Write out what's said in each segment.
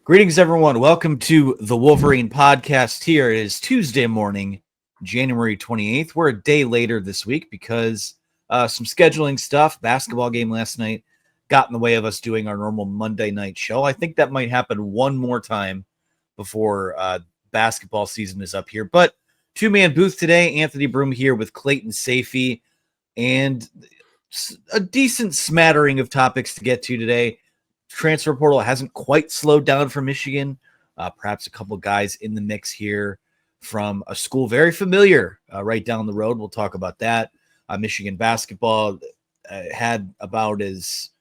Greetings, everyone. Welcome to the Wolverine podcast. Here it is Tuesday morning, January 28th. We're a day later this week because some scheduling stuff, basketball game last night, got in the way of us doing our normal Monday night show. I think that might happen one more time before basketball season is up here. But two-man booth today, Anthony Broom here with Clayton Safey, and a decent smattering of topics to get to today. Transfer portal hasn't quite slowed down for Michigan. Perhaps a couple guys in the mix here from a school very familiar right down the road. We'll talk about that. Michigan basketball had about as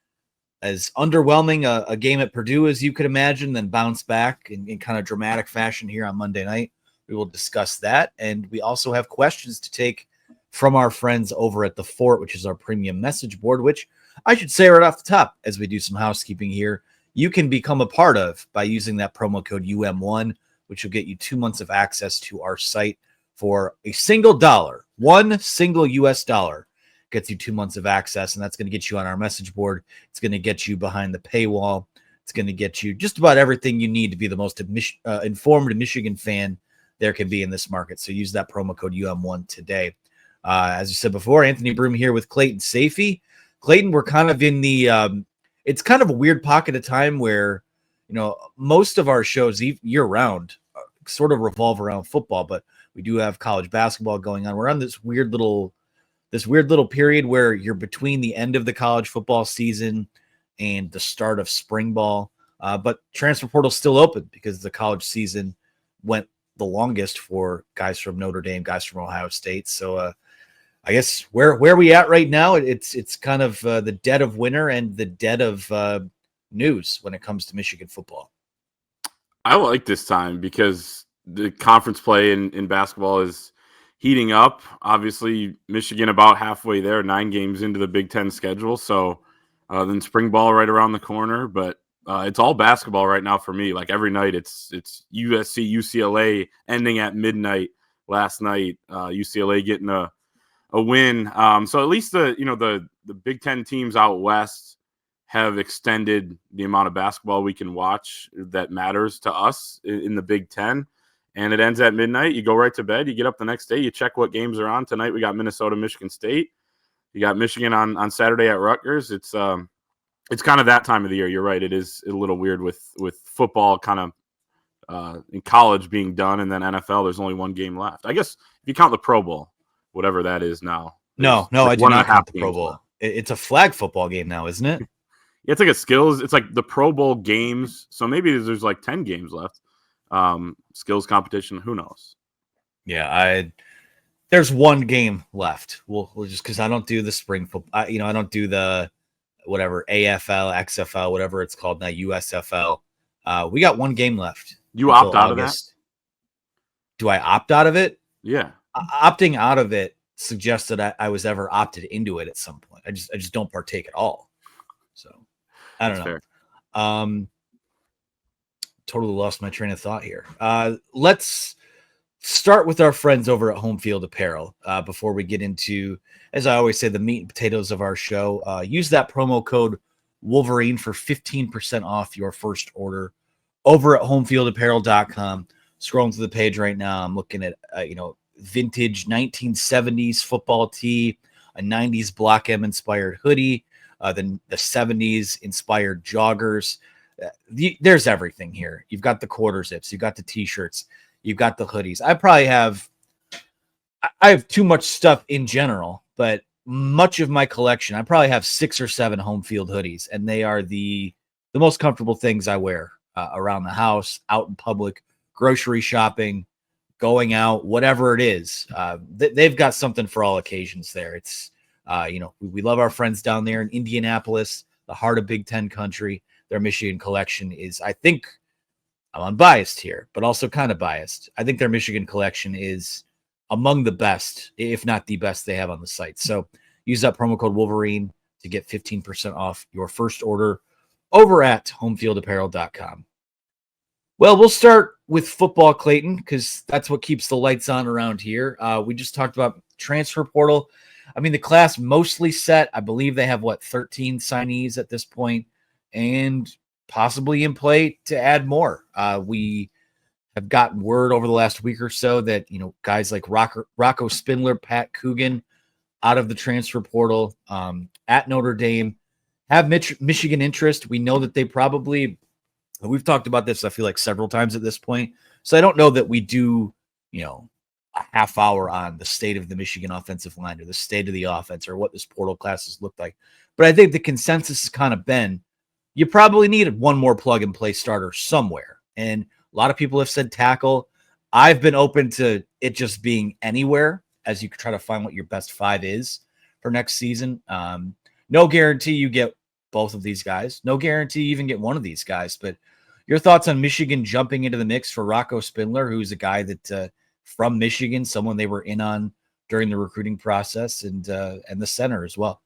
underwhelming a game at Purdue as you could imagine, then bounced back in kind of dramatic fashion here on Monday night. We will discuss that. And we also have questions to take from our friends over at the Fort, which is our premium message board, which I should say right off the top, as we do some housekeeping here, you can become a part of by using that promo code UM1, which will get you 2 months of access to our site for a single dollar. One single US dollar gets you 2 months of access, and that's going to get you on our message board. It's going to get you behind the paywall. It's going to get you just about everything you need to be the most informed Michigan fan there can be in this market. So use that promo code UM1 today. As you said before, Anthony Broom here with Clayton Safey. Clayton, we're kind of in the it's kind of a weird pocket of time where, most of our shows year round sort of revolve around football, but we do have college basketball going on. We're on this weird little period where you're between the end of the college football season and the start of spring ball. But transfer portal's still open because the college season went the longest for guys from Notre Dame, guys from Ohio State. So I guess where we at right now, it's kind of the dead of winter and the dead of news when it comes to Michigan football. I like this time because the conference play in basketball is heating up. Obviously, Michigan about halfway there, 9 games into the Big Ten schedule. So then spring ball right around the corner. But it's all basketball right now for me. Like every night, it's USC, UCLA ending at midnight last night. UCLA getting a win. So at least the Big Ten teams out west have extended the amount of basketball we can watch that matters to us in the Big Ten. And it ends at midnight. You go right to bed. You get up the next day. You check what games are on. Tonight we got Minnesota, Michigan State. You got Michigan on Saturday at Rutgers. It's kind of that time of the year. You're right. It is a little weird with football kind of in college being done, and then NFL, there's only one game left. I guess if you count the Pro Bowl, whatever that is now. No, I do not count the Pro Bowl. It's a flag football game now, isn't it? Yeah, it's like a skills. It's like the Pro Bowl games. So maybe there's like 10 games left. Skills competition. Who knows? Yeah, there's one game left. We'll just because I don't do the spring football. I don't do the whatever AFL, XFL, whatever it's called now, USFL. We got one game left. You opt out of that? Do I opt out of it? Yeah. Opting out of it suggests that I was ever opted into it at some point. I just don't partake at all. So I don't know. Fair. Totally lost my train of thought here. Let's start with our friends over at Homefield Apparel before we get into, as I always say, the meat and potatoes of our show. Use that promo code Wolverine for 15% off your first order over at homefieldapparel.com. Scrolling through the page right now, I'm looking at vintage 1970s football tee, a 90s Block M inspired hoodie, then the 70s inspired joggers. There's everything here. You've got the quarter zips, you've got the t-shirts, you've got the hoodies. I have too much stuff in general, but much of my collection, I probably have 6 or 7 Homefield hoodies, and they are the most comfortable things I wear around the house, out in public, grocery shopping, going out, whatever it is. They've got something for all occasions there. It's, we love our friends down there in Indianapolis, the heart of Big Ten country. Their Michigan collection is, I think, I'm unbiased here, but also kind of biased. I think their Michigan collection is among the best, if not the best they have on the site. So use that promo code Wolverine to get 15% off your first order over at homefieldapparel.com. Well, we'll start with football, Clayton, because that's what keeps the lights on around here. We just talked about transfer portal. I mean, the class mostly set. I believe they have, 13 signees at this point. And possibly in play to add more. We have gotten word over the last week or so that, guys like Rocco Spindler, Pat Coogan out of the transfer portal at Notre Dame have Michigan interest. We know that we've talked about this, I feel like, several times at this point. So I don't know that we do, a half hour on the state of the Michigan offensive line or the state of the offense or what this portal class has looked like. But I think the consensus has kind of been you probably needed one more plug and play starter somewhere. And a lot of people have said tackle. I've been open to it just being anywhere as you try to find what your best 5 is for next season. No guarantee you get both of these guys. No guarantee you even get one of these guys. But your thoughts on Michigan jumping into the mix for Rocco Spindler, who's a guy that from Michigan, someone they were in on during the recruiting process, and the center as well.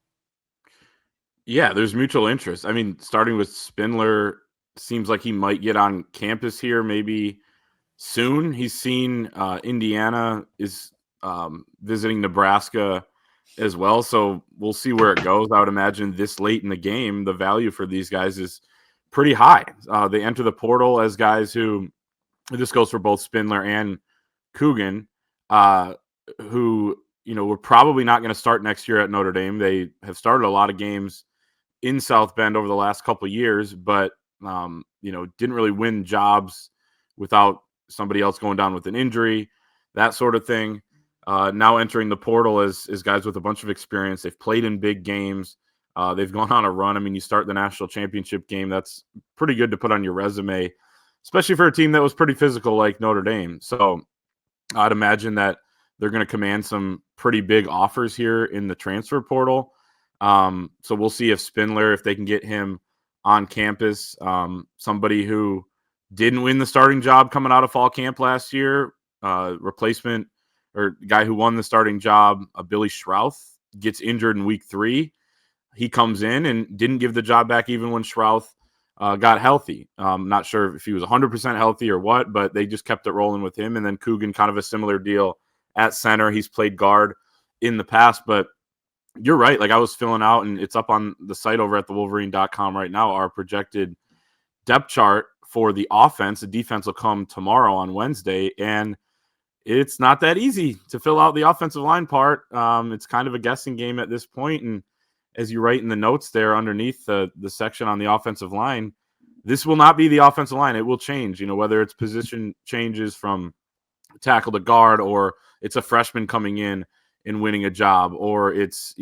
Yeah, there's mutual interest. I mean, starting with Spindler, seems like he might get on campus here maybe soon. He's seen Indiana is visiting Nebraska as well, so we'll see where it goes. I would imagine this late in the game, the value for these guys is pretty high. They enter the portal as guys who, this goes for both Spindler and Coogan, who we're probably not going to start next year at Notre Dame. They have started a lot of games in South Bend over the last couple of years, but didn't really win jobs without somebody else going down with an injury, that sort of thing. Now entering the portal as guys with a bunch of experience. They've played in big games. They've gone on a run. I mean, you start the national championship game. That's pretty good to put on your resume, especially for a team that was pretty physical like Notre Dame. So I'd imagine that they're going to command some pretty big offers here in the transfer portal. So we'll see if Spindler, if they can get him on campus, somebody who didn't win the starting job coming out of fall camp last year, replacement or guy who won the starting job, Billy Schrouth, gets injured in week 3. He comes in and didn't give the job back even when Schrouth got healthy. Not sure if he was 100% healthy or what, but they just kept it rolling with him. And then Coogan, kind of a similar deal at center. He's played guard in the past, but you're right. Like I was filling out, and it's up on the site over at thewolverine.com right now, our projected depth chart for the offense. The defense will come tomorrow on Wednesday, and it's not that easy to fill out the offensive line part. It's kind of a guessing game at this point. And as you write in the notes there underneath the section on the offensive line, this will not be the offensive line. It will change, whether it's position changes from tackle to guard, or it's a freshman coming in and winning a job, or it's,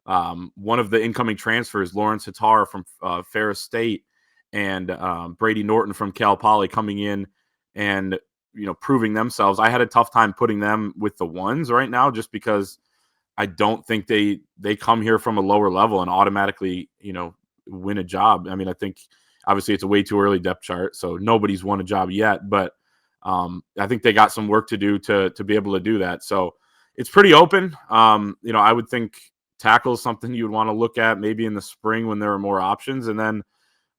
one of the incoming transfers, Lawrence Hattar from Ferris State, and Brady Norton from Cal Poly coming in and, proving themselves. I had a tough time putting them with the ones right now, just because I don't think they come here from a lower level and automatically, win a job. I mean, I think obviously it's a way too early depth chart, so nobody's won a job yet, but I think they got some work to do to be able to do that. So it's pretty open. I would think tackle is something you would want to look at maybe in the spring when there are more options. And then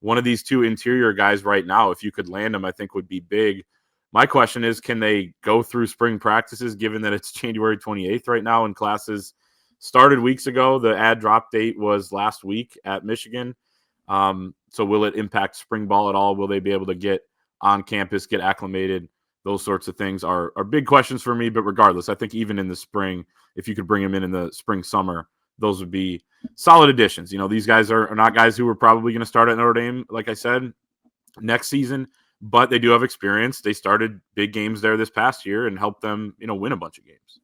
one of these two interior guys right now, if you could land them, I think would be big. My question is, can they go through spring practices, given that it's January 28th right now and classes started weeks ago? The ad drop date was last week at Michigan. So will it impact spring ball at all? Will they be able to get on campus, get acclimated? Those sorts of things are big questions for me. But regardless, I think even in the spring, if you could bring them in the spring, summer, those would be solid additions. These guys are not guys who are probably going to start at Notre Dame, like I said, next season, but they do have experience. They started big games there this past year and helped them, win a bunch of games.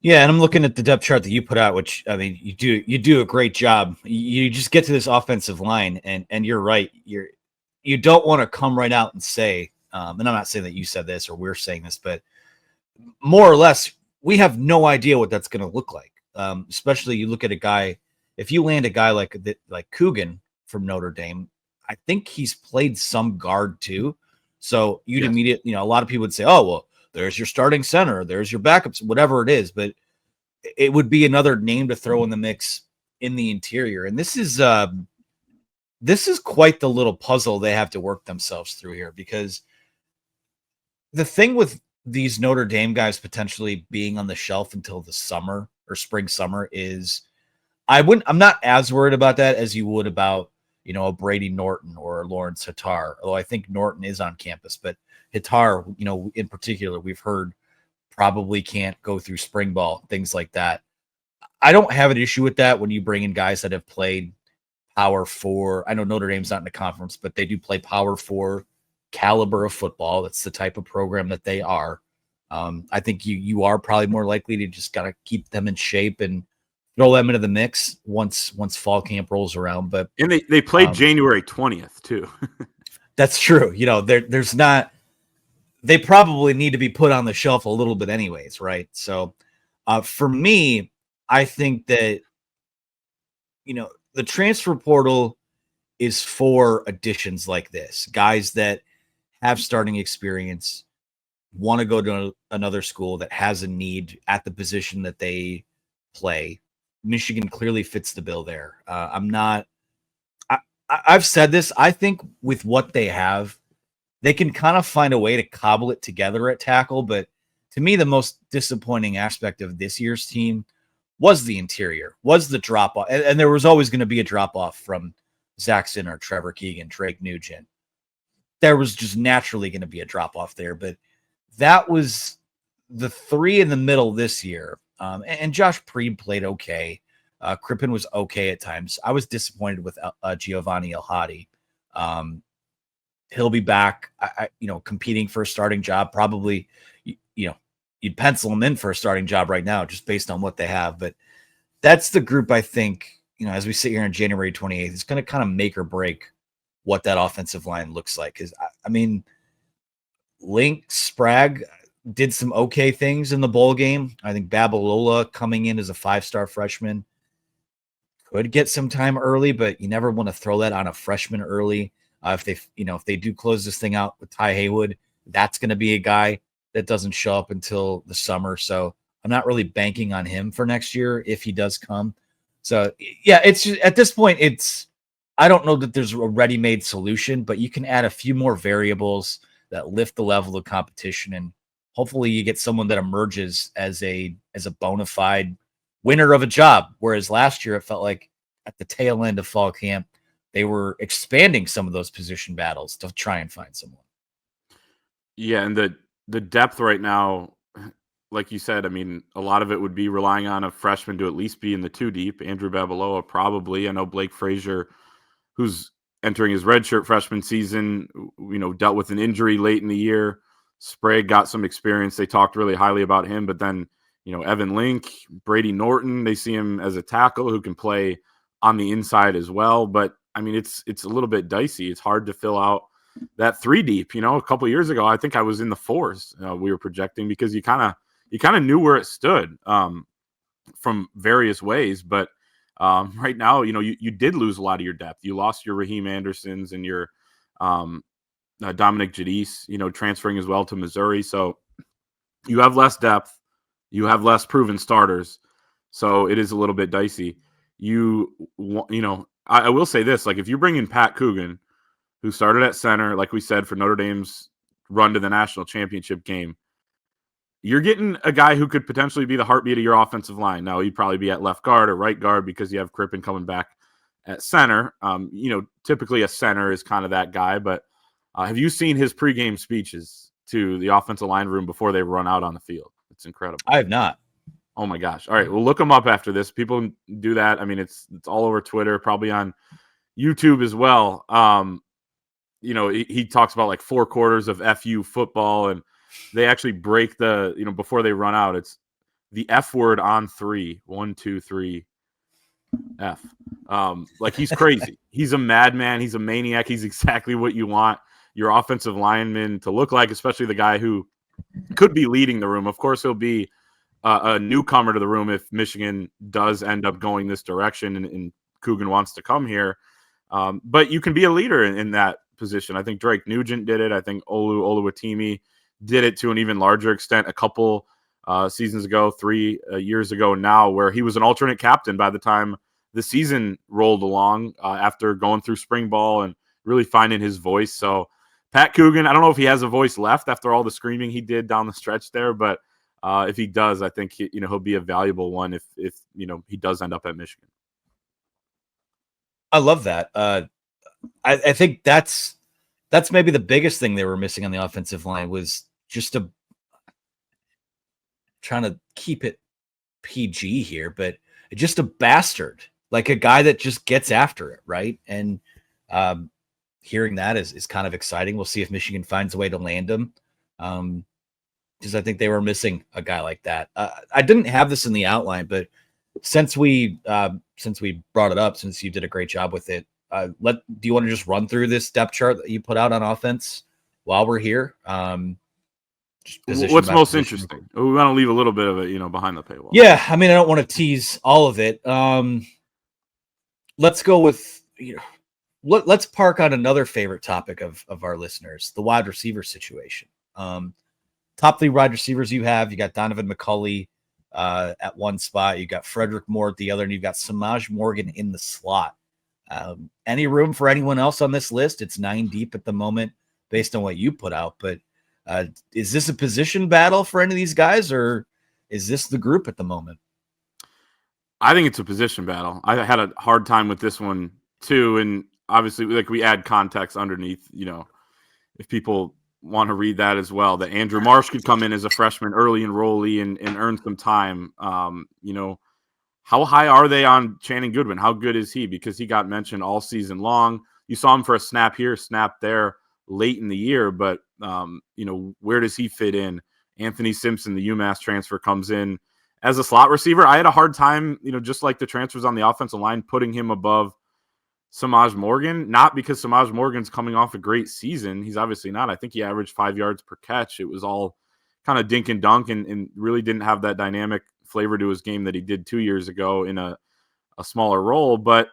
Yeah, and I'm looking at the depth chart that you put out, which, I mean, you do a great job. You just get to this offensive line, and you're right. You don't want to come right out and say, and I'm not saying that you said this or we're saying this, but more or less, we have no idea what that's going to look like. Especially you look at a guy, if you land a guy like Coogan from Notre Dame, I think he's played some guard too. So you'd immediately, a lot of people would say, oh, well, there's your starting center, there's your backups, whatever it is. But it would be another name to throw in the mix in the interior. And this is quite the little puzzle they have to work themselves through here, because the thing with these Notre Dame guys potentially being on the shelf until the summer or spring summer is I'm not as worried about that as you would about, a Brady Norton or a Lawrence Hittar. Although I think Norton is on campus, but Hittar, in particular, we've heard probably can't go through spring ball, things like that. I don't have an issue with that when you bring in guys that have played Power Four. I know Notre Dame's not in the conference, but they do play Power Four caliber of football. That's the type of program that they are. I think you are probably more likely to just gotta keep them in shape and throw them into the mix once fall camp rolls around. But they played January 20th too. That's true. There's not. They probably need to be put on the shelf a little bit, anyways, right? So, for me, I think that the transfer portal is for additions like this, guys that have starting experience, want to go to another school that has a need at the position that they play. Michigan clearly fits the bill there. I've said this. I think with what they have, they can kind of find a way to cobble it together at tackle. But to me, the most disappointing aspect of this year's team was the interior, was the drop off. And there was always going to be a drop off from Zach Sinner, Trevor Keegan, Drake Nugent. There was just naturally going to be a drop off there. But that was the three in the middle this year. And Josh Preeb played okay. Crippen was okay at times. I was disappointed with Giovanni Elhadi. He'll be back, competing for a starting job. Probably, you'd pencil him in for a starting job right now, just based on what they have. But that's the group I think, as we sit here on January 28th, it's going to kind of make or break what that offensive line looks like. Because, Link Sprague did some okay things in the bowl game. I think Babalola coming in as a 5-star freshman could get some time early, but you never want to throw that on a freshman early. If they do close this thing out with Ty Haywood, that's going to be a guy that doesn't show up until the summer. So I'm not really banking on him for next year if he does come. So yeah, it's just, at this point, I don't know that there's a ready-made solution, but you can add a few more variables that lift the level of competition, and hopefully you get someone that emerges as a bona fide winner of a job. Whereas last year it felt like at the tail end of fall camp, they were expanding some of those position battles to try and find someone. Yeah, and the depth right now, like you said, a lot of it would be relying on a freshman to at least be in the 2 deep. Andrew Babalola probably. I know Blake Frazier, who's entering his redshirt freshman season, dealt with an injury late in the year. Sprague got some experience. They talked really highly about him, but then, Evan Link, Brady Norton, they see him as a tackle who can play on the inside as well. But it's a little bit dicey. It's hard to fill out that 3 deep. A couple of years ago, I think I was in the 4s. We were projecting because you kind of knew where it stood from various ways. But right now, you did lose a lot of your depth. You lost your Raheem Andersons and your Dominic Jadis, transferring as well to Missouri. So you have less depth. You have less proven starters. So it is a little bit dicey. I will say this, like if you bring in Pat Coogan, who started at center, like we said, for Notre Dame's run to the national championship game, you're getting a guy who could potentially be the heartbeat of your offensive line. Now, he'd probably be at left guard or right guard because you have Crippen coming back at center. Typically a center is kind of that guy, but have you seen his pregame speeches to the offensive line room before they run out on the field? It's incredible. I have not. Oh my gosh. All right. We'll look them up after this. People do that. It's all over Twitter, probably on YouTube as well. He talks about like 4 quarters of FU football, and they actually break before they run out, it's the F word on 3, 1, 2, 3, F. Like he's crazy. He's a madman. He's a maniac. He's exactly what you want your offensive lineman to look like, especially the guy who could be leading the room. Of course, he'll be a newcomer to the room if Michigan does end up going this direction and Coogan wants to come here. But you can be a leader in that position. I think Drake Nugent did it. I think Oluwatimi did it to an even larger extent a couple seasons ago, 3 years ago now, where he was an alternate captain by the time the season rolled along after going through spring ball and really finding his voice. So Pat Coogan, I don't know if he has a voice left after all the screaming he did down the stretch there, but if he does, I think he'll be a valuable one if he does end up at Michigan. I love that. I think that's maybe the biggest thing they were missing on the offensive line was just trying to keep it PG here, but just a bastard, like a guy that just gets after it, right? And hearing that is kind of exciting. We'll see if Michigan finds a way to land him, because I think they were missing a guy like that. I didn't have this in the outline, but since we brought it up, since you did a great job with it, do you want to just run through this depth chart that you put out on offense while we're here? What's most interesting? We want to leave a little bit of it, behind the paywall. Yeah, I mean, I don't want to tease all of it. Let's go with let's park on another favorite topic of our listeners, the wide receiver situation. Top 3 wide receivers you got Donovan McCulley at one spot, you got Frederick Moore at the other, and you've got Samaj Morgan in the slot. Any room for anyone else on this list? It's 9 deep at the moment based on what you put out, but is this a position battle for any of these guys, or is this the group at the moment? I think it's a position battle. I had a hard time with this one too, and obviously, like, we add context underneath, if people want to read that as well, that Andrew Marsh could come in as a freshman, early enrollee, and earn some time. How high are they on Channing Goodwin? How good is he? Because he got mentioned all season long. You saw him for a snap here, snap there late in the year, but where does he fit in? Anthony Simpson, the UMass transfer, comes in as a slot receiver. I had a hard time, just like the transfers on the offensive line, putting him above Samaj Morgan, not because Samaj Morgan's coming off a great season. He's obviously not. I think he averaged 5 yards per catch. It was all kind of dink and dunk, and really didn't have that dynamic flavor to his game that he did 2 years ago in a smaller role. But,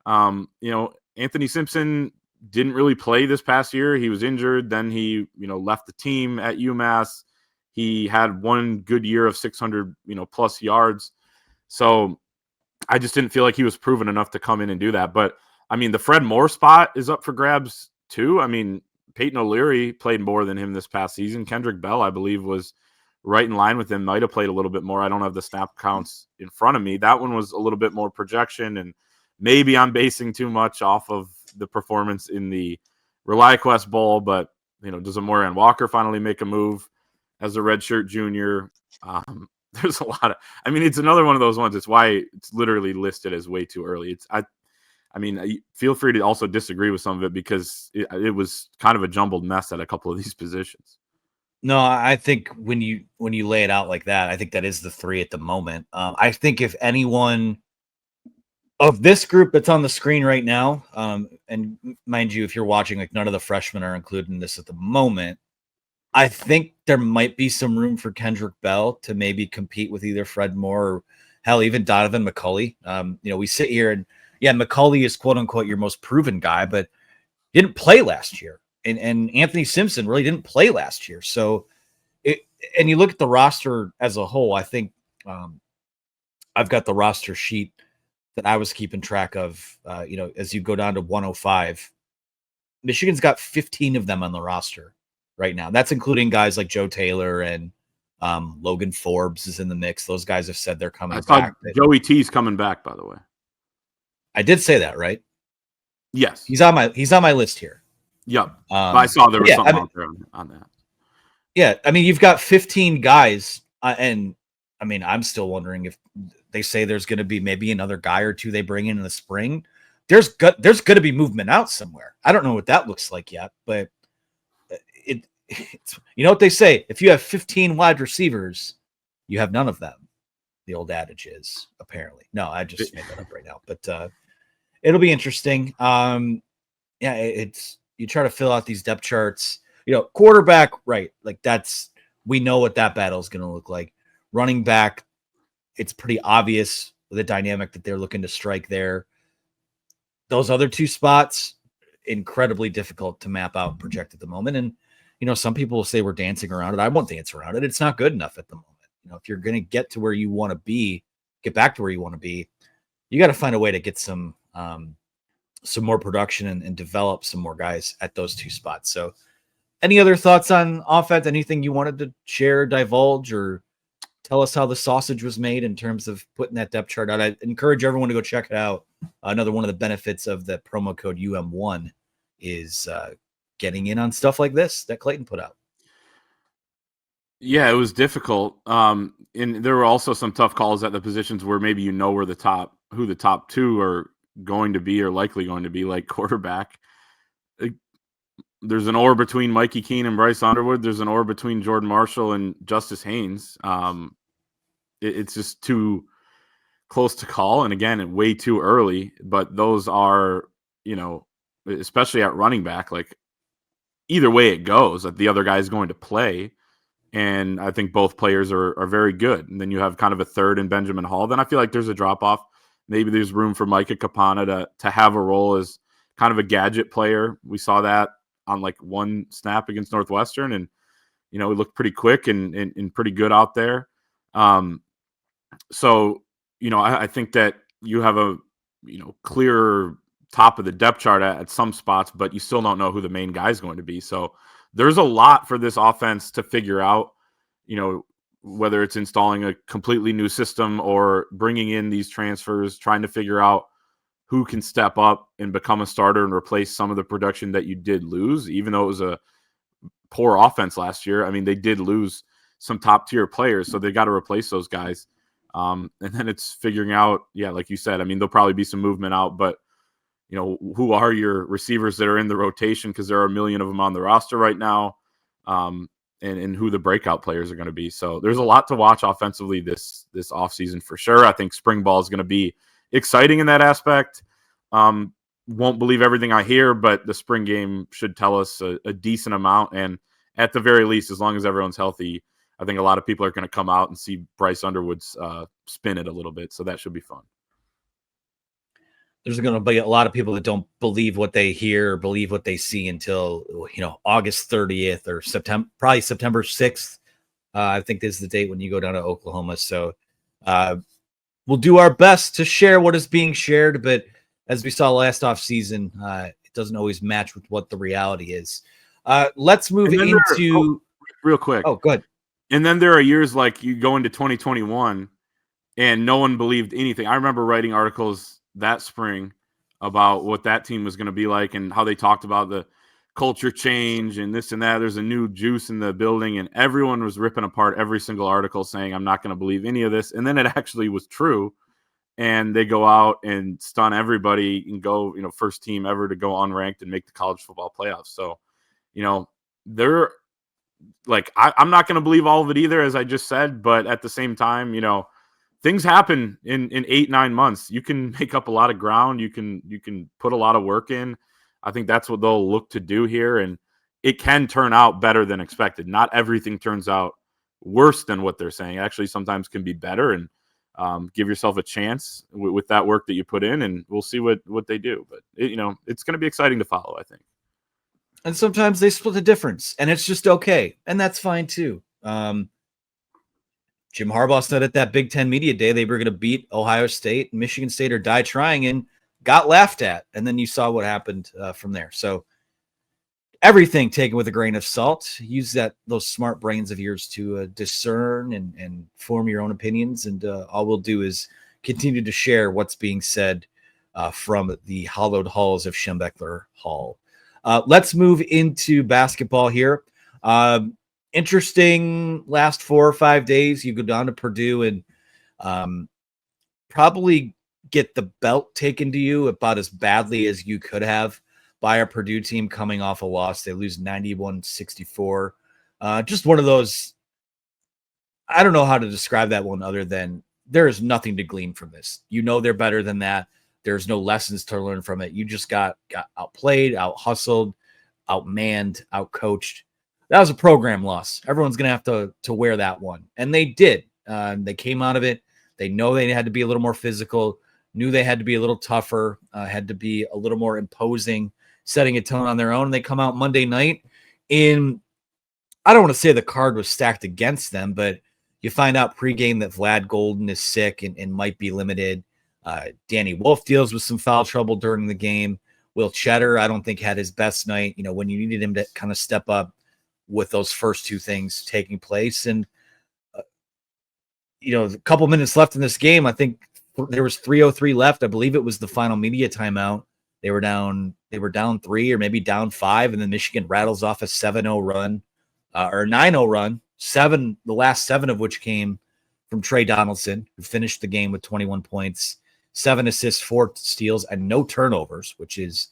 Anthony Simpson didn't really play this past year. He was injured. Then he, left the team at UMass. He had one good year of 600, plus yards. So I just didn't feel like he was proven enough to come in and do that. But I mean, the Fred Moore spot is up for grabs too. I mean, Peyton O'Leary played more than him this past season. Kendrick Bell, I believe, was right in line with him. Might have played a little bit more. I don't have the snap counts in front of me. That one was a little bit more projection, and maybe I'm basing too much off of the performance in the ReliaQuest Bowl. But does Amorian Walker finally make a move as a redshirt junior? There's a lot of. I mean, it's another one of those ones. It's why it's literally listed as way too early. I mean, feel free to also disagree with some of it, because it was kind of a jumbled mess at a couple of these positions. No, I think when you lay it out like that, I think that is the 3 at the moment. I think if anyone of this group that's on the screen right now, and mind you, if you're watching, like, none of the freshmen are included in this at the moment, I think there might be some room for Kendrick Bell to maybe compete with either Fred Moore or, hell, even Donovan McCulley. We sit here and, yeah, McCulley is quote unquote your most proven guy, but he didn't play last year. And Anthony Simpson really didn't play last year. So and you look at the roster as a whole, I think I've got the roster sheet that I was keeping track of, as you go down to 105, Michigan's got 15 of them on the roster right now. That's including guys like Joe Taylor and Logan Forbes is in the mix. Those guys have said they're coming back. Joey T's coming back, by the way. I did say that, right? Yes. He's on my list here. Yep. I saw there was something out there on that. Yeah, I mean, you've got 15 guys, and I mean, I'm still wondering if they say there's going to be maybe another guy or two they bring in the spring. There's going to be movement out somewhere. I don't know what that looks like yet, but it's what they say: if you have 15 wide receivers, you have none of them. The old adage is, apparently. No, I just made that up right now, but it'll be interesting. It's you try to fill out these depth charts. Quarterback, right? Like, we know what that battle is going to look like. Running back, it's pretty obvious the dynamic that they're looking to strike there. Those other 2 spots, incredibly difficult to map out and project at the moment. And, some people will say we're dancing around it. I won't dance around it. It's not good enough at the moment. If you're going to get to where you want to be, get back to where you want to be, you got to find a way to get some more production and develop some more guys at those 2 spots. So any other thoughts on offense? Anything you wanted to share, divulge, or tell us how the sausage was made in terms of putting that depth chart out. I encourage everyone to go check it out. Another one of the benefits of the promo code UM1 is getting in on stuff like this that Clayton put out. Yeah, it was difficult. And there were also some tough calls at the positions where maybe where who the top two are going to be or likely going to be, like quarterback. There's an or between Mikey Keene and Bryce Underwood. There's an or between Jordan Marshall and Justice Haynes. It's just too close to call. And again, way too early. But those are, especially at running back, like either way it goes, that the other guy is going to play. And I think both players are very good. And then you have kind of a third in Benjamin Hall. Then I feel like there's a drop off. Maybe there's room for Micah Capana to have a role as kind of a gadget player. We saw that on like one snap against Northwestern, and he looked pretty quick and pretty good out there. So I think that you have a clearer top of the depth chart at some spots, but you still don't know who the main guy is going to be. So there's a lot for this offense to figure out. Whether it's installing a completely new system or bringing in these transfers, trying to figure out who can step up and become a starter and replace some of the production that you did lose, even though it was a poor offense last year. I mean, they did lose some top tier players, so they got to replace those guys. And then it's figuring out, like you said, I mean, there'll probably be some movement out, but who are your receivers that are in the rotation? Because there are a million of them on the roster right now. And who the breakout players are going to be. So there's a lot to watch offensively this offseason for sure. I think spring ball is going to be exciting in that aspect. Won't believe everything I hear, but the spring game should tell us a decent amount. And at the very least, as long as everyone's healthy, I think a lot of people are going to come out and see Bryce Underwood's spin it a little bit. So that should be fun. There's going to be a lot of people that don't believe what they hear or believe what they see until, August 30th or probably September 6th. I think this is the date when you go down to Oklahoma. So we'll do our best to share what is being shared. But as we saw last off season, it doesn't always match with what the reality is. Let's move into real quick. Oh, good. And then there are years like you go into 2021 and no one believed anything. I remember writing articles that spring about what that team was going to be like and how they talked about the culture change and this and that. There's a new juice in the building, and everyone was ripping apart every single article saying, I'm not going to believe any of this. And then it actually was true. And they go out and stun everybody and go, first team ever to go unranked and make the college football playoffs. So, they're like, I'm not going to believe all of it either, as I just said, but at the same time, things happen in 8-9 months. You can make up a lot of ground. You can put a lot of work in. I think that's what they'll look to do here. And it can turn out better than expected. Not everything turns out worse than what they're saying. It actually sometimes can be better, and give yourself a chance with that work that you put in, and we'll see what they do. But it's going to be exciting to follow, I think. And sometimes they split the difference, and it's just okay. And that's fine too. Jim Harbaugh said at that Big Ten Media Day they were going to beat Ohio State, Michigan State, or die trying, and got laughed at. And then you saw what happened from there. So everything taken with a grain of salt. Use those smart brains of yours to discern and form your own opinions. And all we'll do is continue to share what's being said from the hallowed halls of Schembechler Hall. Let's move into basketball here. Interesting last 4 or 5 days. You go down to Purdue and probably get the belt taken to you about as badly as you could have by a Purdue team coming off a loss. They lose 91-64. Just one of those. I don't know how to describe that one other than there is nothing to glean from this. They're better than that. There's no lessons to learn from it. You just got outplayed, out-hustled, outmanned, out-coached. That was a program loss. Everyone's going to have to wear that one. And they did. They came out of it. They know they had to be a little more physical, knew they had to be a little tougher, had to be a little more imposing, setting a tone on their own. They come out Monday night in, I don't want to say the card was stacked against them, but you find out pregame that Vlad Golden is sick and might be limited. Danny Wolf deals with some foul trouble during the game. Will Cheddar, I don't think, had his best night, when you needed him to kind of step up with those first two things taking place. And a couple minutes left in this game. I think there was 3:03 left. I believe it was the final media timeout. They were down 3 or maybe down 5, and then Michigan rattles off a 7-0 run or 9-0 run. The last 7 of which came from Trey Donaldson, who finished the game with 21 points, 7 assists, 4 steals, and no turnovers, which is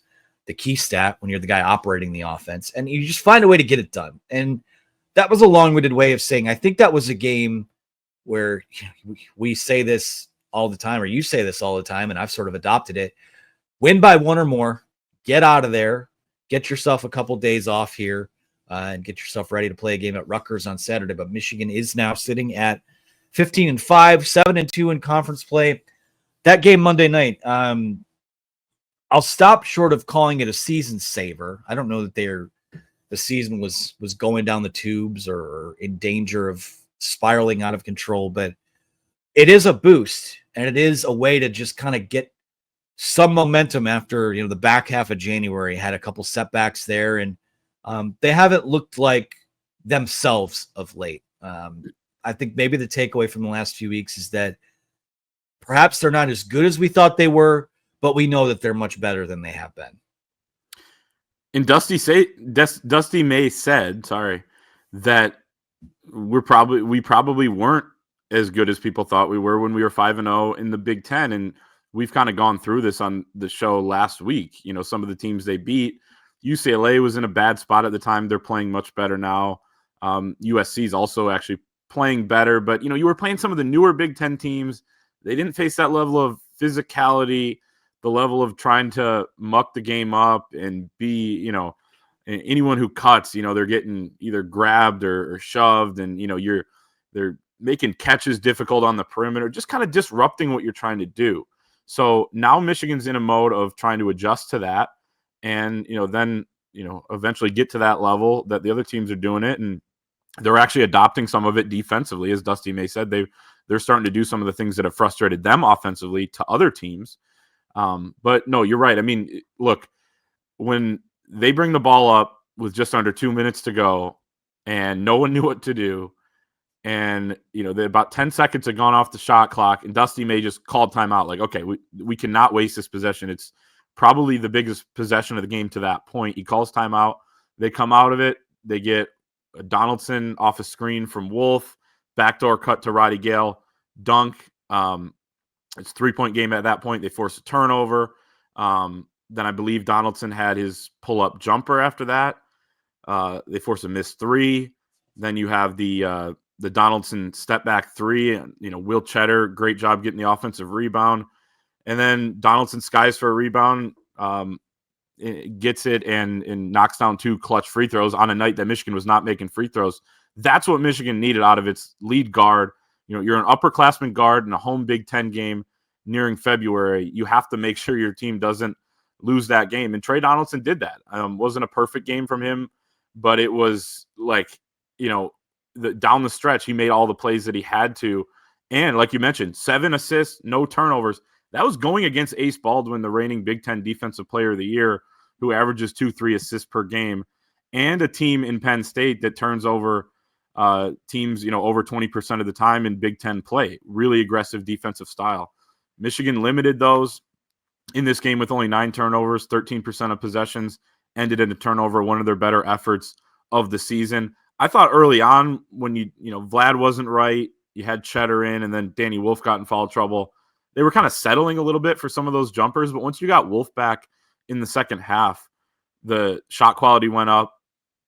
the key stat when you're the guy operating the offense. And you just find a way to get it done. And that was a long-winded way of saying I think that was a game where we say this all the time, or you say this all the time, and I've sort of adopted it. Win by 1 or more, get out of there, get yourself a couple days off here, and get yourself ready to play a game at Rutgers on Saturday. But Michigan is now sitting at 15-5, 7-2 in conference play. That game Monday night, I'll stop short of calling it a season saver. I don't know that the season was going down the tubes or in danger of spiraling out of control, but it is a boost, and it is a way to just kind of get some momentum after the back half of January had a couple setbacks there, and they haven't looked like themselves of late. I think maybe the takeaway from the last few weeks is that perhaps they're not as good as we thought they were, but we know that they're much better than they have been. And Dusty May said, that we probably weren't as good as people thought we were when we were 5-0 in the Big Ten. And we've kind of gone through this on the show last week. Some of the teams they beat. UCLA was in a bad spot at the time. They're playing much better now. USC is also actually playing better. But, you were playing some of the newer Big Ten teams. They didn't face that level of physicality, the level of trying to muck the game up and be, anyone who cuts, they're getting either grabbed or shoved, and, they're making catches difficult on the perimeter, just kind of disrupting what you're trying to do. So now Michigan's in a mode of trying to adjust to that and, then, eventually get to that level that the other teams are doing it. And they're actually adopting some of it defensively. As Dusty May said, they're starting to do some of the things that have frustrated them offensively to other teams. But no, you're right. I mean, look, when they bring the ball up with just under 2 minutes to go and no one knew what to do, and about 10 seconds had gone off the shot clock, and Dusty May just called timeout. Like, okay, we cannot waste this possession. It's probably the biggest possession of the game to that point. He calls timeout. They come out of it. They get Donaldson off a screen from Wolf, backdoor cut to Roddy Gale, dunk. It's 3-point game at that point. They force a turnover. Then I believe Donaldson had his pull-up jumper after that. They force a missed 3. Then you have the Donaldson step-back 3. And, Will Cheddar, great job getting the offensive rebound. And then Donaldson skies for a rebound, gets it, and knocks down 2 clutch free throws on a night that Michigan was not making free throws. That's what Michigan needed out of its lead guard. You're an upperclassman guard in a home Big Ten game nearing February. You have to make sure your team doesn't lose that game. And Trey Donaldson did that. Wasn't a perfect game from him, but it was like, down the stretch, he made all the plays that he had to. And like you mentioned, 7 assists, no turnovers. That was going against Ace Baldwin, the reigning Big Ten Defensive Player of the Year, who averages 2-3 assists per game, and a team in Penn State that turns over teams, over 20% of the time in Big Ten play. Really aggressive defensive style. Michigan limited those in this game with only 9 turnovers, 13% of possessions ended in a turnover, one of their better efforts of the season. I thought early on when Vlad wasn't right, you had Cheddar in, and then Danny Wolf got in foul trouble. They were kind of settling a little bit for some of those jumpers, but once you got Wolf back in the second half, the shot quality went up.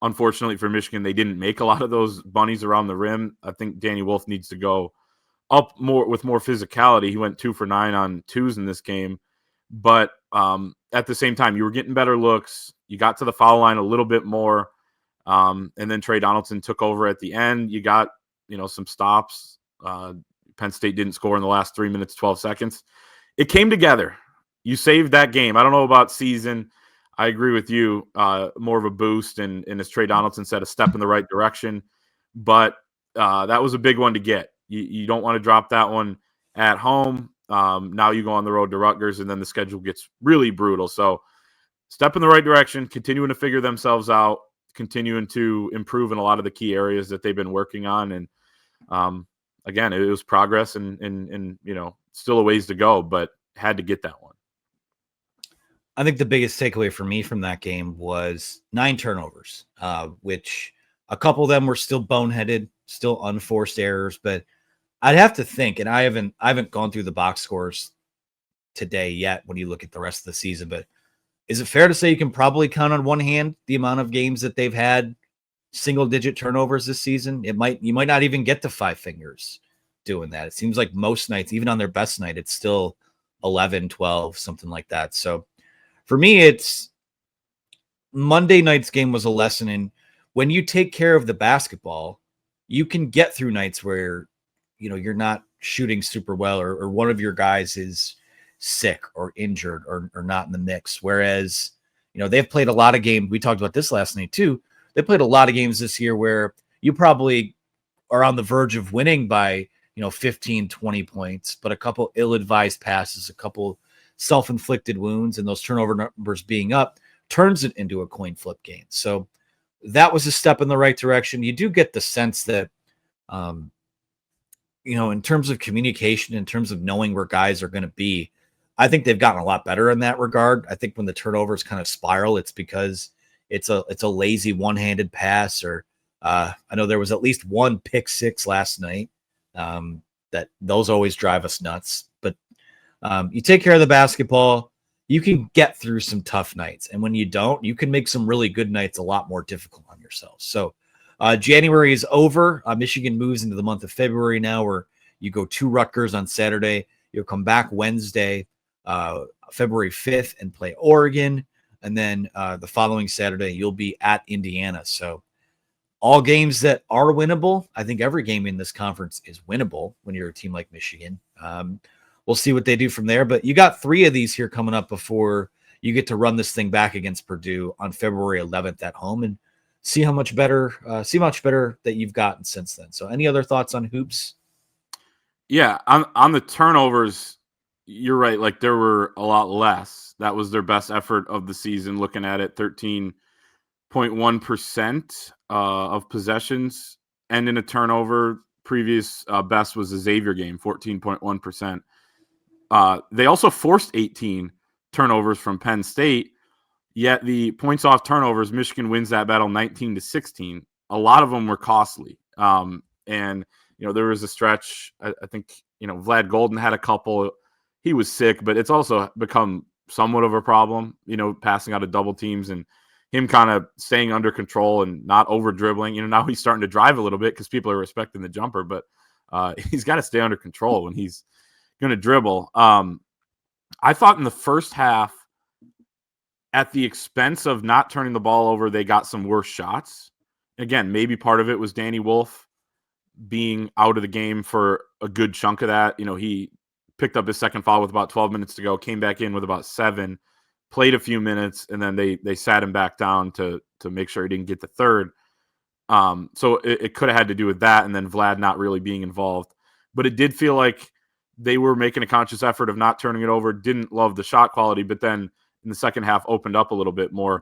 Unfortunately for Michigan, they didn't make a lot of those bunnies around the rim. I think Danny Wolf needs to go up more with more physicality. He went 2 for 9 on 2s in this game. But at the same time, you were getting better looks. You got to the foul line a little bit more. And then Trey Donaldson took over at the end. You got, some stops. Penn State didn't score in the last 3 minutes, 12 seconds. It came together. You saved that game. I don't know about season. I agree with you. More of a boost, and as Trey Donaldson said, a step in the right direction. But that was a big one to get. You don't want to drop that one at home. Now you go on the road to Rutgers, and then the schedule gets really brutal. So step in the right direction, continuing to figure themselves out, continuing to improve in a lot of the key areas that they've been working on. And again, it was progress and still a ways to go, but had to get that one. I think the biggest takeaway for me from that game was 9 turnovers, which a couple of them were still boneheaded, still unforced errors. But I'd have to think, and I haven't gone through the box scores today yet when you look at the rest of the season, but is it fair to say you can probably count on one hand the amount of games that they've had single-digit turnovers this season? You might not even get to 5 fingers doing that. It seems like most nights, even on their best night, it's still 11, 12, something like that. So for me, it's Monday night's game was a lesson in when you take care of the basketball, you can get through nights where you're not shooting super well, or one of your guys is sick or injured or not in the mix. Whereas, they've played a lot of games. We talked about this last night too. They played a lot of games this year where you probably are on the verge of winning by 15, 20 points, but a couple ill-advised passes, a couple self-inflicted wounds, and those turnover numbers being up turns it into a coin flip game. So that was a step in the right direction. You do get the sense that, in terms of communication, in terms of knowing where guys are going to be, I think they've gotten a lot better in that regard. I think when the turnovers kind of spiral, it's because it's a lazy one-handed pass, or I know there was at least one pick six last night. That those always drive us nuts. But you take care of the basketball, you can get through some tough nights. And when you don't, you can make some really good nights a lot more difficult on yourself. So January is over. Michigan moves into the month of February now, where you go to Rutgers on Saturday. You'll come back Wednesday, February 5th, and play Oregon. And then the following Saturday, you'll be at Indiana. So all games that are winnable. I think every game in this conference is winnable when you're a team like Michigan. We'll see what they do from there. But you got 3 of these here coming up before you get to run this thing back against Purdue on February 11th at home, and see how much better that you've gotten since then. So any other thoughts on hoops? Yeah, on the turnovers, you're right. Like, there were a lot less. That was their best effort of the season. Looking at it, 13.1% of possessions and in a turnover. Previous best was the Xavier game, 14.1%. They also forced 18 turnovers from Penn State, yet the points off turnovers, Michigan wins that battle 19-16. A lot of them were costly. And there was a stretch, I think, Vlad Golden had a couple. He was sick, but it's also become somewhat of a problem, passing out of double teams and him kind of staying under control and not over dribbling. Now he's starting to drive a little bit because people are respecting the jumper, but he's got to stay under control when he's going to dribble. I thought in the first half, at the expense of not turning the ball over, they got some worse shots. Again, maybe part of it was Danny Wolf being out of the game for a good chunk of that. He picked up his second foul with about 12 minutes to go, came back in with about 7, played a few minutes, and then they sat him back down to make sure he didn't get the third. So it could have had to do with that, and then Vlad not really being involved. But it did feel like they were making a conscious effort of not turning it over, didn't love the shot quality, but then in the second half opened up a little bit more.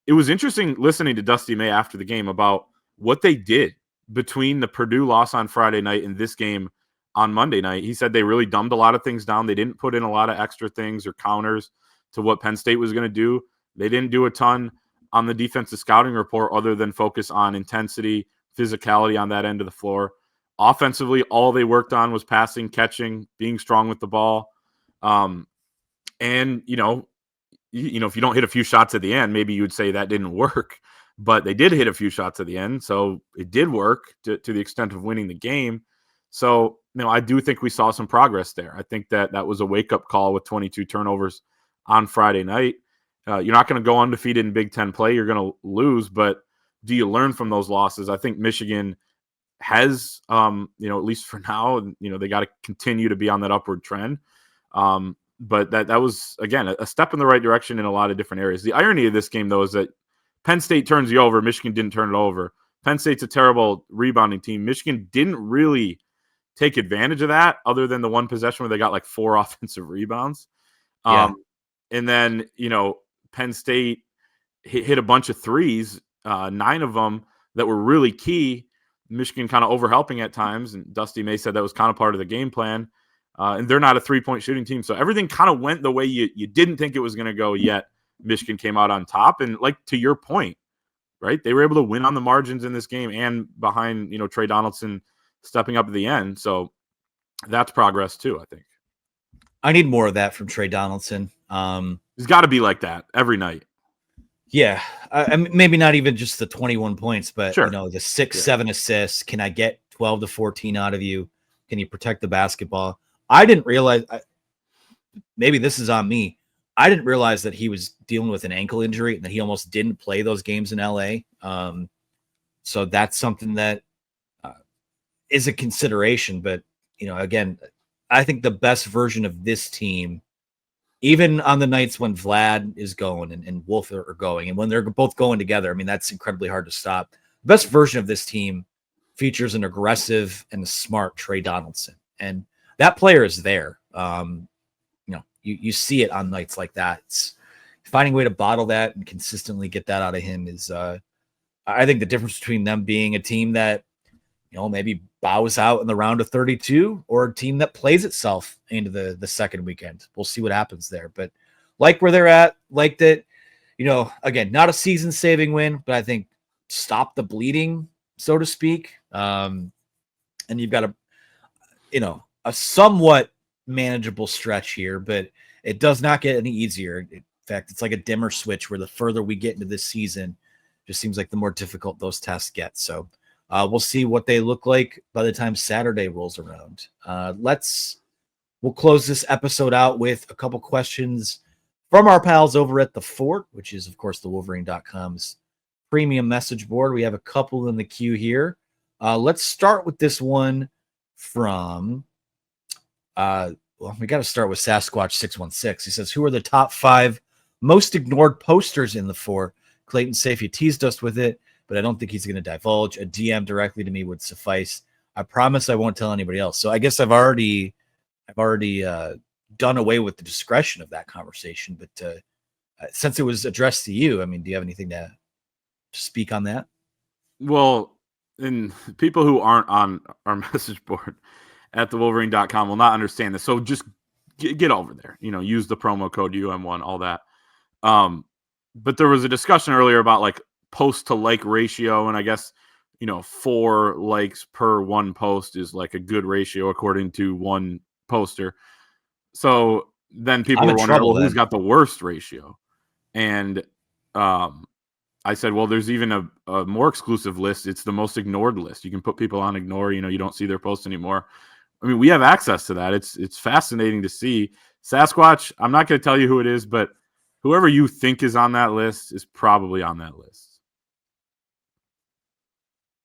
It was interesting listening to Dusty May after the game about what they did between the Purdue loss on Friday night and this game on Monday night. He said they really dumbed a lot of things down. They didn't put in a lot of extra things or counters to what Penn State was going to do. They didn't do a ton on the defensive scouting report other than focus on intensity, physicality on that end of the floor. Offensively, all they worked on was passing, catching, being strong with the ball. And, if you don't hit a few shots at the end, maybe you would say that didn't work. But they did hit a few shots at the end, so it did work to the extent of winning the game. So, I do think we saw some progress there. I think that was a wake-up call with 22 turnovers on Friday night. You're not going to go undefeated in Big Ten play. You're going to lose, but do you learn from those losses? I think Michigan has, at least for now, they got to continue to be on that upward trend. But that was, again, a step in the right direction in a lot of different areas. The irony of this game, though, is that Penn State turns you over. Michigan didn't turn it over. Penn State's a terrible rebounding team. Michigan didn't really take advantage of that other than the one possession where they got like 4 offensive rebounds. Yeah. And then, Penn State hit a bunch of threes, 9 of them that were really key. Michigan kind of overhelping at times, and Dusty May said that was kind of part of the game plan. And they're not a 3-point shooting team, so everything kind of went the way you didn't think it was going to go. Yet Michigan came out on top, and like to your point, right? They were able to win on the margins in this game, and behind Trey Donaldson stepping up at the end. So that's progress too, I think. I need more of that from Trey Donaldson. He's got to be like that every night. Yeah, maybe not even just the 21 points, but Sure. The 6-7 assists. Can I get 12 to 14 out of you? Can you protect the basketball? I didn't realize. Maybe this is on me. I didn't realize that he was dealing with an ankle injury and that he almost didn't play those games in LA. So that's something that is a consideration. But again, I think the best version of this team, even on the nights when Vlad is going and Wolf are going, and when they're both going together, I mean, that's incredibly hard to stop. The best version of this team features an aggressive and a smart Trey Donaldson. And that player is there. You see it on nights like that. It's finding a way to bottle that and consistently get that out of him is, I think the difference between them being a team that, maybe bows out in the round of 32 or a team that plays itself into the second weekend. We'll see what happens there. But like where they're at, like that, again, not a season-saving win, but I think stop the bleeding, so to speak. And you've got a somewhat manageable stretch here, but it does not get any easier. In fact, it's like a dimmer switch where the further we get into this season, it just seems like the more difficult those tests get. So we'll see what they look like by the time Saturday rolls around. We'll close this episode out with a couple questions from our pals over at the Fort, which is, of course, the Wolverine.com's premium message board. We have a couple in the queue here. Let's start with this one from, we got to start with Sasquatch 616. He says, who are the top 5 most ignored posters in the Fort? Clayton Safety teased us with it, but I don't think he's going to divulge. A DM directly to me would suffice. I promise I won't tell anybody else. So I guess I've already done away with the discretion of that conversation. But since it was addressed to you, I mean, do you have anything to speak on that? Well, and people who aren't on our message board at the Wolverine.com will not understand this. So just get over there. Use the promo code UM1, all that. But there was a discussion earlier about like post to like ratio, and I guess 4 likes per 1 post is like a good ratio according to one poster. So then people were wondering, well, who's got the worst ratio? And I said, well, there's even a more exclusive list. It's the most ignored list. You can put people on ignore. You don't see their posts anymore. I mean, we have access to that. It's fascinating to see. Sasquatch, I'm not going to tell you who it is, but whoever you think is on that list is probably on that list.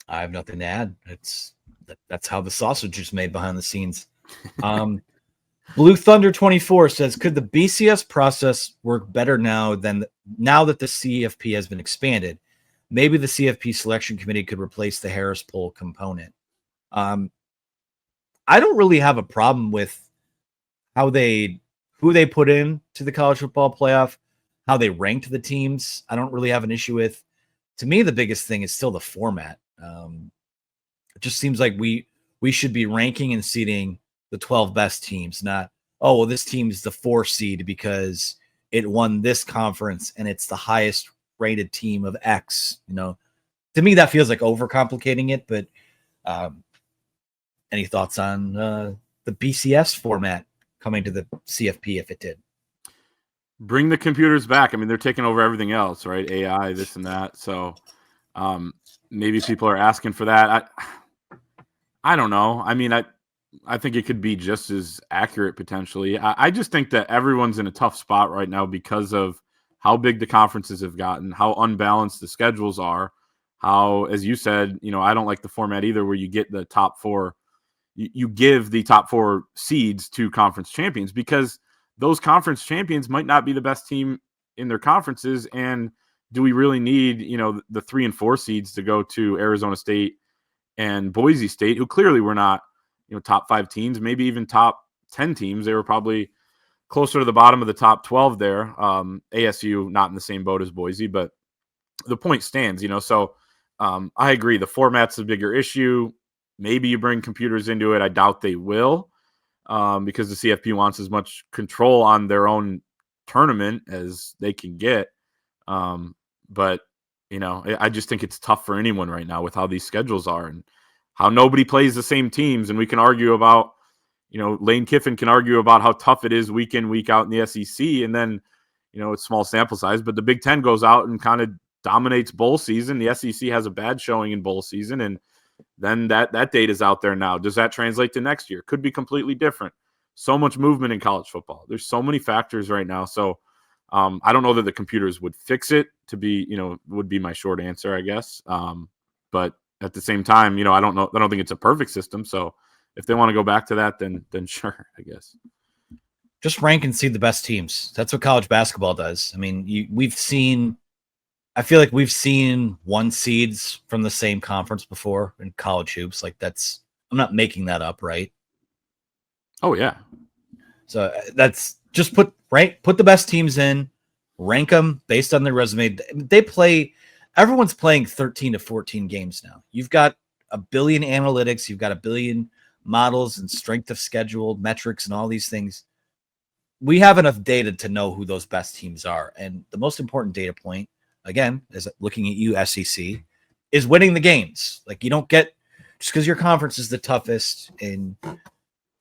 I have nothing to add. That's how the sausage is made behind the scenes. Blue Thunder 24 says, could the BCS process work better now that the CFP has been expanded? Maybe the CFP selection committee could replace the Harris poll component. I don't really have a problem with who they put in to the college football playoff, how they ranked the teams. I don't really have an issue with. To me, the biggest thing is still the format. It just seems like we should be ranking and seeding the 12 best teams, not, oh, well, this team is the 4 seed because it won this conference and it's the highest rated team of X. To me, that feels like overcomplicating it. But any thoughts on the BCS format coming to the CFP if it did? Bring the computers back. I mean, they're taking over everything else, right? AI, this and that. So maybe people are asking for that. I don't know. I mean, I think it could be just as accurate potentially. I just think that everyone's in a tough spot right now because of how big the conferences have gotten, how unbalanced the schedules are, how, as you said, I don't like the format either where you get the top 4. You give the top 4 seeds to conference champions because those conference champions might not be the best team in their conferences. And do we really need, the 3 and 4 seeds to go to Arizona State and Boise State, who clearly were not, top 5 teams, maybe even top 10 teams. They were probably closer to the bottom of the top 12 there. ASU not in the same boat as Boise, but the point stands, So I agree. The format's a bigger issue. Maybe you bring computers into it. I doubt they will, because the CFP wants as much control on their own tournament as they can get. But I just think it's tough for anyone right now with how these schedules are and how nobody plays the same teams. And we can argue about, Lane Kiffin can argue about how tough it is week in, week out in the SEC. And then, it's small sample size, but the Big Ten goes out and kind of dominates bowl season. The SEC has a bad showing in bowl season. And then that date is out there now. Does that translate to next year? Could be completely different. So much movement in college football. There's so many factors right now. So I don't know that the computers would fix it would be my short answer, I guess. But at the same time, I don't know. I don't think it's a perfect system. So if they want to go back to that, then sure, I guess. Just rank and see the best teams. That's what college basketball does. I mean, I feel like we've seen 1 seeds from the same conference before in college hoops. Like I'm not making that up, right? Oh yeah. So that's just put the best teams in, rank them based on their resume. Everyone's playing 13 to 14 games now. You've got a billion analytics, you've got a billion models and strength of schedule metrics and all these things. We have enough data to know who those best teams are. And the most important data point, again, is looking at you, SEC, is winning the games. Like, you don't get, just because your conference is the toughest and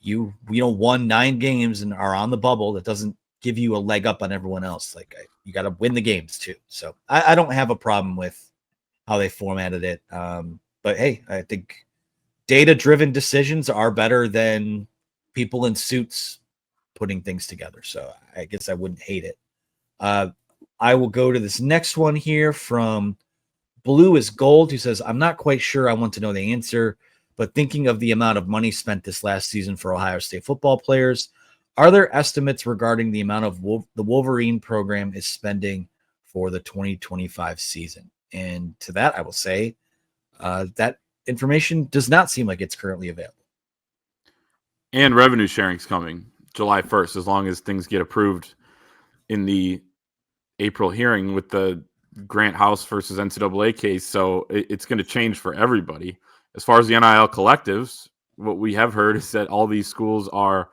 you won 9 games and are on the bubble, that doesn't give you a leg up on everyone else. Like, you got to win the games too. So I don't have a problem with how they formatted it. But hey, I think data-driven decisions are better than people in suits putting things together. So I guess I wouldn't hate it. I will go to this next one here from Blue is Gold, who says, I'm not quite sure I want to know the answer, but thinking of the amount of money spent this last season for Ohio State football players, are there estimates regarding the amount of the Wolverine program is spending for the 2025 season? And to that, I will say that information does not seem like it's currently available. And revenue sharing's coming July 1st, as long as things get approved in the April hearing with the Grant House versus NCAA case. So it's going to change for everybody. As far as the NIL collectives, what we have heard is that all these schools are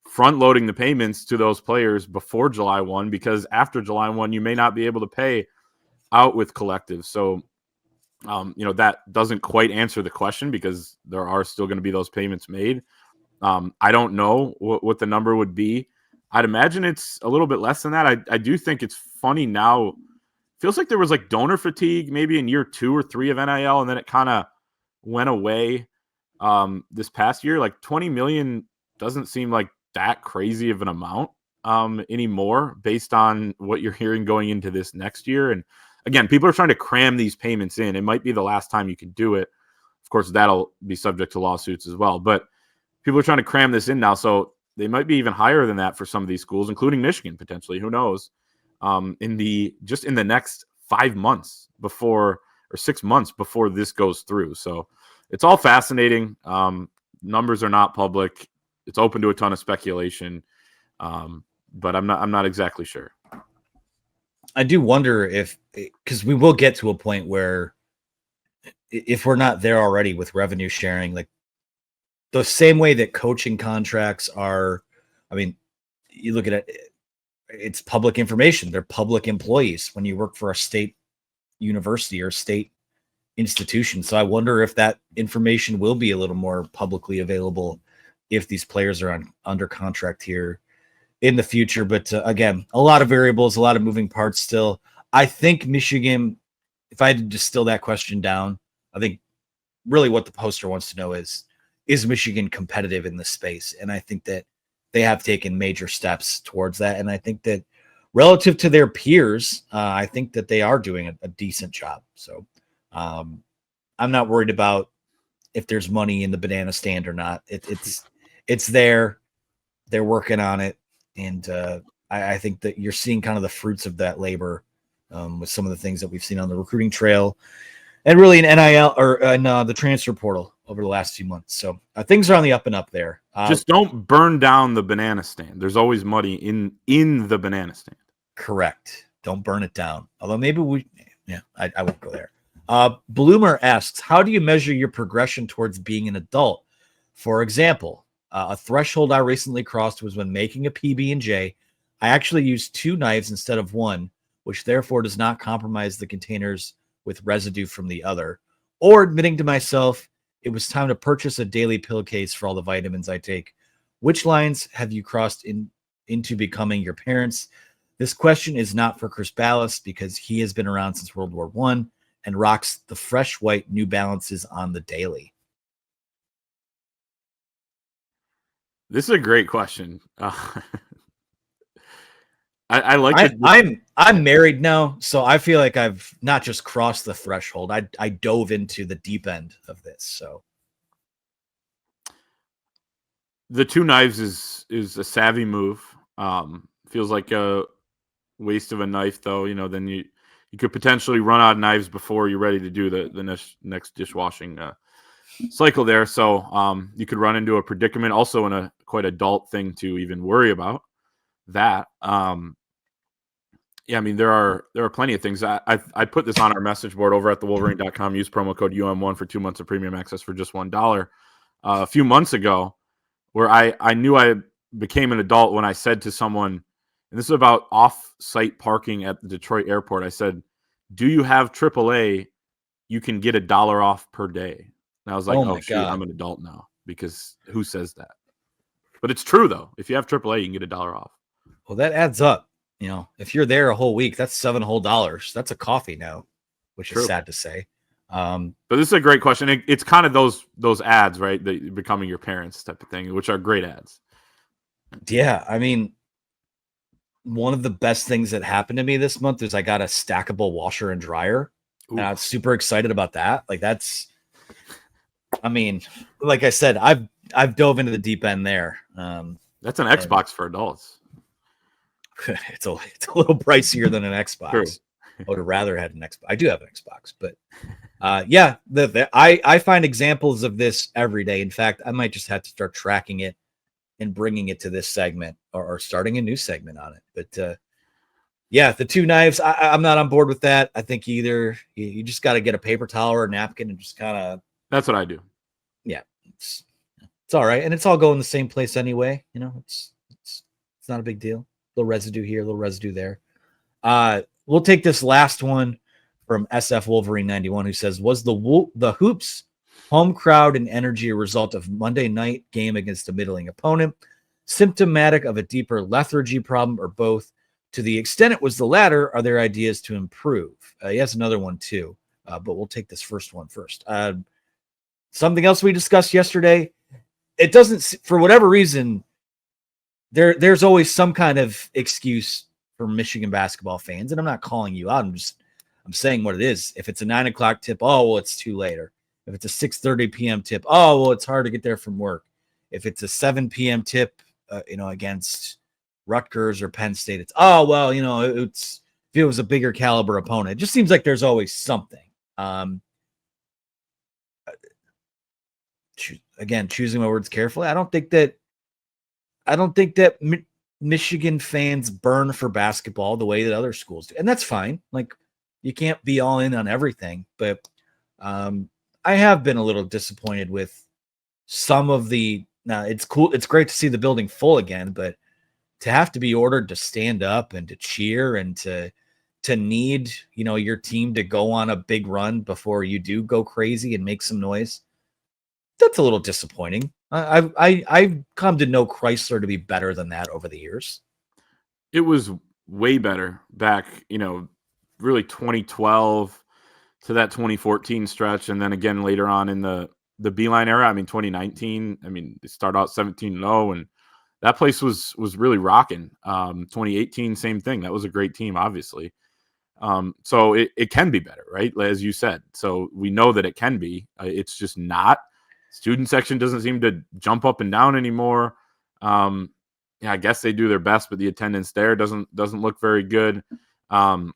front loading the payments to those players before July 1, because after July 1, you may not be able to pay out with collectives. So, that doesn't quite answer the question, because there are still going to be those payments made. I don't know what the number would be. I'd imagine it's a little bit less than that. I do think it's funny now. Feels like there was like donor fatigue maybe in year 2 or 3 of NIL, and then it kind of went away this past year. Like 20 million doesn't seem like that crazy of an amount anymore, based on what you're hearing going into this next year. And again, people are trying to cram these payments in. It might be the last time you can do it. Of course, that'll be subject to lawsuits as well. But people are trying to cram this in now, so they might be even higher than that for some of these schools, including Michigan potentially. Who knows? In the next 5 months or 6 months before this goes through. So it's all fascinating. Numbers are not public. It's open to a ton of speculation, but I'm not exactly sure. I do wonder because we will get to a point where, if we're not there already with revenue sharing, like the same way that coaching contracts are, I mean, you look at it, it's public information. They're public employees when you work for a state university or state institution. So I wonder if that information will be a little more publicly available if these players are under contract here in the future. But again, a lot of variables, a lot of moving parts still. I think Michigan, if I had to distill that question down, I think really what the poster wants to know is Michigan competitive in this space? And I think that they have taken major steps towards that. And I think that relative to their peers, I think that they are doing a decent job. So I'm not worried about if there's money in the banana stand or not. It's there. They're working on it. And I think that you're seeing kind of the fruits of that labor with some of the things that we've seen on the recruiting trail and really in NIL or in the transfer portal over the last few months. So things are on the up and up there. Just don't burn down the banana stand. There's always money in the banana stand. Correct. Don't burn it down. Although maybe I won't go there. Bloomer asks, how do you measure your progression towards being an adult? For example, a threshold I recently crossed was when making a PB&J. I actually used 2 knives instead of 1, which therefore does not compromise the containers with residue from the other, or admitting to myself it was time to purchase a daily pill case for all the vitamins I take. Which lines have you crossed into becoming your parents? This question is not for Chris Ballas because he has been around since World War I and rocks the fresh white New Balances on the daily. This is a great question. I like that. I'm married now, so I feel like I've not just crossed the threshold. I dove into the deep end of this. So the 2 knives is a savvy move. Feels like a waste of a knife, though. Then you could potentially run out of knives before you're ready to do the next dishwashing cycle there. So you could run into a predicament, also in a quite adult thing to even worry about that. Yeah, I mean, there are plenty of things. I put this on our message board over at the Wolverine.com. Use promo code UM1 for 2 months of premium access for just $1. A few months ago, where I knew I became an adult when I said to someone, and this is about off-site parking at the Detroit airport. I said, "Do you have AAA? You can get $1 off per day." And I was like, "Oh shoot, God. I'm an adult now," because who says that? But it's true though. If you have AAA, you can get $1 off. Well, that adds up. If you're there a whole week, that's $7 whole. That's a coffee now, which is sad to say. But this is a great question. It's kind of those ads, right? That becoming your parents type of thing, which are great ads. Yeah, I mean, one of the best things that happened to me this month is I got a stackable washer and dryer. Ooh. And I was super excited about that. Like I mean, like I said, I've dove into the deep end there. That's an Xbox for adults. It's a little pricier than an Xbox. True. I would have rather had an Xbox. I do have an Xbox, but yeah, I find examples of this every day. In fact, I might just have to start tracking it and bringing it to this segment or starting a new segment on it. But yeah, the 2 knives, I'm not on board with that. I think you just got to get a paper towel or a napkin and just kind of. That's what I do. Yeah, it's all right, and it's all going the same place anyway. It's not a big deal. A little residue here, a little residue there. We'll take this last one from SF Wolverine 91, who says, was the Hoops home crowd and energy a result of Monday night game against a middling opponent, symptomatic of a deeper lethargy problem, or both? To the extent it was the latter, are there ideas to improve? He has another one too, but we'll take this first one first. Something else we discussed yesterday, it doesn't, for whatever reason, there's always some kind of excuse for Michigan basketball fans, and I'm not calling you out. I'm saying what it is. If it's a 9 o'clock tip, oh well, it's too late. Or if it's a 6:30 p.m. tip, oh well, it's hard to get there from work. If it's a 7 p.m. tip, against Rutgers or Penn State, it's oh well, it's if it was a bigger caliber opponent. It just seems like there's always something. Again, choosing my words carefully. I don't think that Michigan fans burn for basketball the way that other schools do. And that's fine. Like, you can't be all in on everything. But I have been a little disappointed with some of the – now, it's cool. It's great to see the building full again. But to have to be ordered to stand up and to cheer and to need, your team to go on a big run before you do go crazy and make some noise, that's a little disappointing. I've come to know Chrysler to be better than that over the years. It was way better back, really 2012 to that 2014 stretch, and then again later on in the Beeline era. I mean, 2019. I mean, they start out 17-0, and that place was really rocking. 2018, same thing. That was a great team, obviously. So it can be better, right? As you said. So we know that it can be. It's just not. Student section doesn't seem to jump up and down anymore. Yeah, I guess they do their best, but the attendance there doesn't look very good. There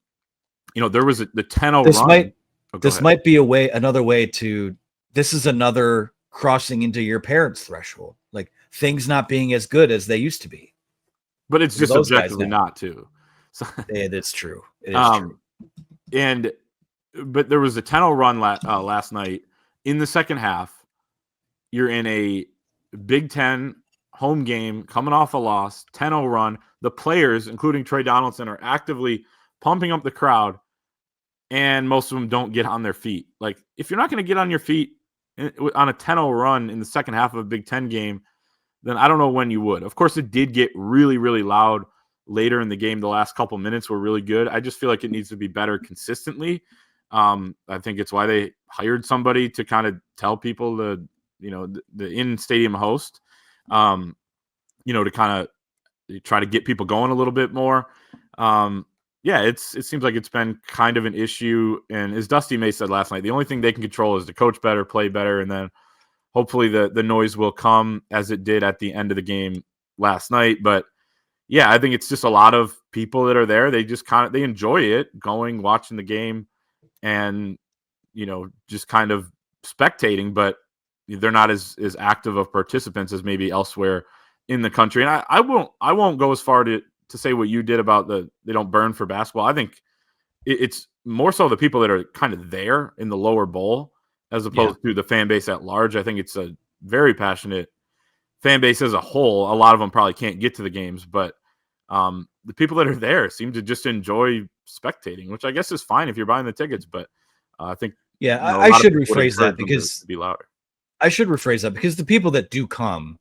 was the 10-0 run. This might be another way to. This is another crossing into your parents' threshold, like things not being as good as they used to be. But it's just objectively not too. So, it's true. It is true. And but there was a 10-0 run last night. In the second half, you're in a Big Ten home game, coming off a loss, 10-0 run. The players, including Trey Donaldson, are actively pumping up the crowd, and most of them don't get on their feet. Like, if you're not going to get on your feet on a 10-0 run in the second half of a Big Ten game, then I don't know when you would. Of course, it did get really, really loud later in the game. The last couple minutes were really good. I just feel like it needs to be better consistently. I think it's why they hired somebody to kind of tell people the in-stadium host, to kind of try to get people going a little bit more. It seems like it's been kind of an issue. And as Dusty May said last night, the only thing they can control is to coach better, play better, and then hopefully the noise will come as it did at the end of the game last night. But yeah, I think it's just a lot of people that are there. They just they enjoy it, going, watching the game, and just kind of spectating, but they're not as active of participants as maybe elsewhere in the country. And I won't go as far to say what you did about they don't burn for basketball. I think it's more so the people that are kind of there in the lower bowl as opposed to the fan base at large. I think it's a very passionate fan base as a whole. A lot of them probably can't get to the games, but the people that are there seem to just enjoy spectating, which I guess is fine if you're buying the tickets. But I think I should rephrase that because be louder. I should rephrase that because the people that do come,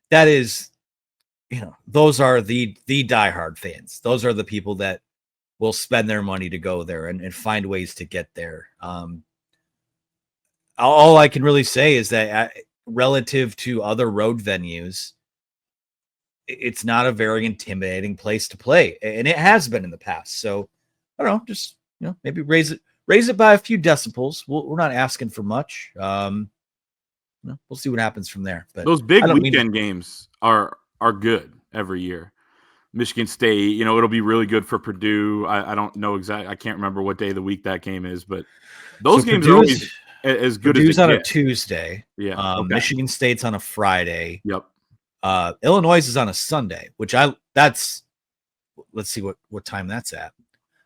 that is, those are the diehard fans. Those are the people that will spend their money to go there and find ways to get there. All I can really say is that relative to other road venues, it's not a very intimidating place to play, and it has been in the past. So I don't know, just maybe raise it by a few decibels. We're not asking for much. We'll see what happens from there. But those big weekend games are good every year. Michigan State, it'll be really good for Purdue. I don't know exactly. I can't remember what day of the week that game is, but those games are always as good Purdue's as on a Tuesday. Yeah. Okay. Michigan State's on a Friday. Yep. Illinois is on a Sunday, which let's see what time that's at.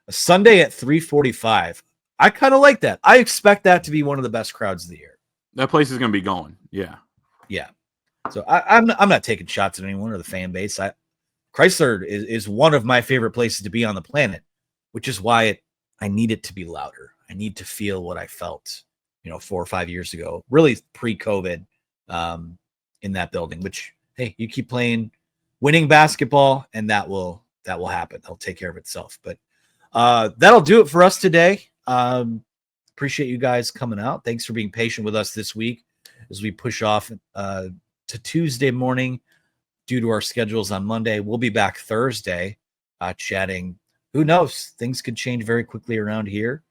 A Sunday at 3:45. I kind of like that. I expect that to be one of the best crowds of the year. That place is going to be going. Yeah. Yeah. So I'm not taking shots at anyone or the fan base. Chrysler is one of my favorite places to be on the planet, which is why I need it to be louder. I need to feel what I felt, 4 or 5 years ago, really pre-COVID, in that building, which, hey, you keep playing winning basketball and that will happen. It'll take care of itself. But that'll do it for us today. Appreciate you guys coming out. Thanks for being patient with us this week as we push off to Tuesday morning due to our schedules on Monday. We'll be back Thursday chatting. Who knows? Things could change very quickly around here.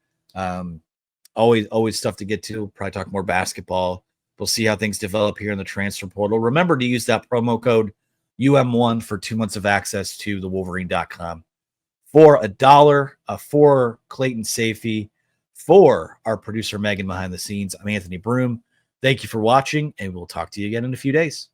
Always stuff to get to. Probably talk more basketball. We'll see how things develop here in the transfer portal. Remember to use that promo code UM1 for 2 months of access to the Wolverine.com for $1 for Clayton Safey. For our producer Megan behind the scenes, I'm Anthony Broom. Thank you for watching, and we'll talk to you again in a few days.